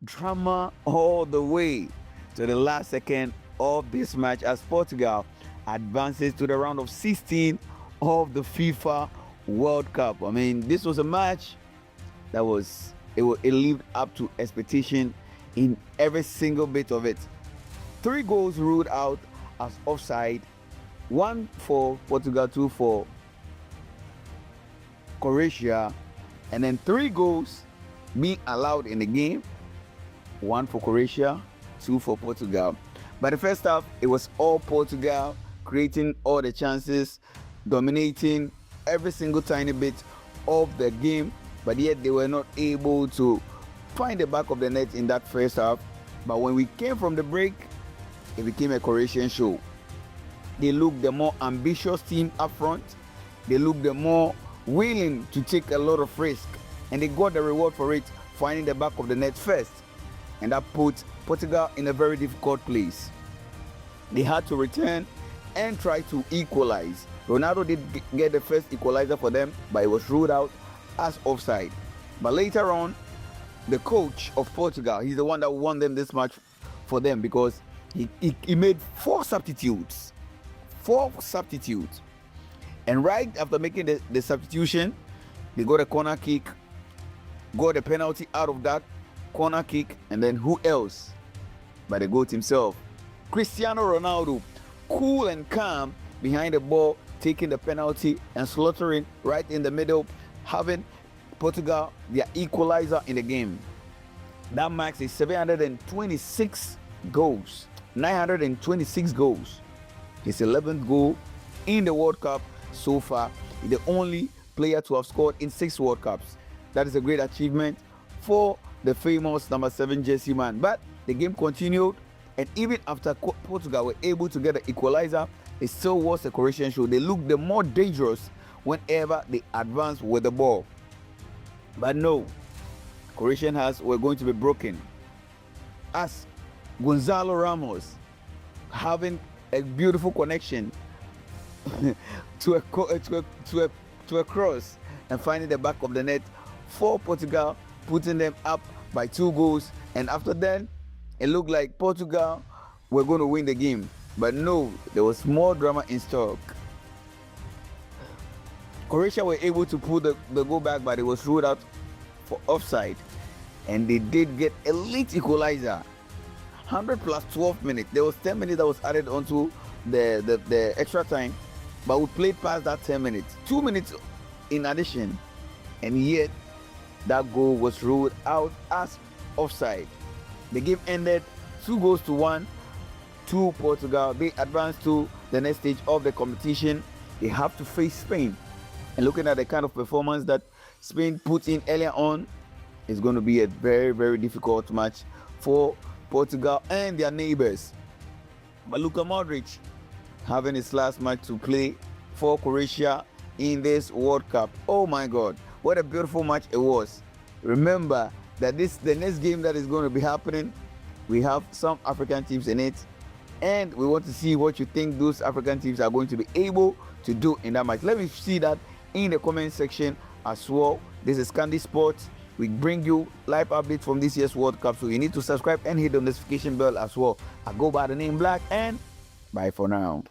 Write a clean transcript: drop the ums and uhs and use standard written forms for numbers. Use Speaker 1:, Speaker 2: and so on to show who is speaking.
Speaker 1: drama all the way to the last second of this match as Portugal advances to the round of 16 of the FIFA World Cup. I mean, this was a match that it lived up to expectation in every single bit of it. 3 goals ruled out as offside, 1 for Portugal, 2 for Croatia, and then 3 goals being allowed in the game, 1 for Croatia, 2 for Portugal. By the first half, it was all Portugal, creating all the chances, dominating every single tiny bit of the game, but yet they were not able to find the back of the net in that first half. But when we came from the break, it became a Croatian show. They looked the more ambitious team up front. They looked the more willing to take a lot of risk, and they got the reward for it, finding the back of the net first, and that put Portugal in a very difficult place. They had to return and try to equalize. Ronaldo did get the first equalizer for them, but it was ruled out as offside. But later on, the coach of Portugal, he's the one that won them this match for them, because he made 4 substitutes. 4 substitutes. And right after making the substitution, they got a corner kick, got a penalty out of that corner kick, and then who else but the GOAT himself, Cristiano Ronaldo, cool and calm behind the ball, taking the penalty and slaughtering right in the middle, having Portugal their equalizer in the game. That marks is 726 goals, 926 goals. His 11th goal in the World Cup so far. He's the only player to have scored in 6 World Cups. That is a great achievement for the famous number 7 jersey man. But the game continued, and even after Portugal were able to get the equalizer, it still was a Croatian show. They looked the more dangerous whenever they advanced with the ball. But no, Croatian hearts were going to be broken as Gonzalo Ramos, having a beautiful connection to a cross and finding the back of the net for Portugal, putting them up by 2 goals. And after that, it looked like Portugal were going to win the game. But no, there was more drama in stock. Croatia were able to pull the goal back, but it was ruled out for offside. And they did get a late equalizer. 100 plus 12 minutes. There was 10 minutes that was added onto the extra time, but we played past that 10 minutes. 2 minutes in addition, and yet that goal was ruled out as offside. The game ended 2-1 to Portugal. They advanced to the next stage of the competition. They have to face Spain. And looking at the kind of performance that Spain put in earlier on, it's going to be a very, very difficult match for Portugal and their neighbors. But Luka Modric having his last match to play for Croatia in this World Cup. Oh my God, what a beautiful match it was. Remember that the next game that is going to be happening, we have some African teams in it, and we want to see what you think those African teams are going to be able to do in that match. Let me see that in the comment section as well. This is Kandy Sports. We bring you live updates from this year's World Cup, so you need to subscribe and hit the notification bell as well. I go by the name Black, and bye for now.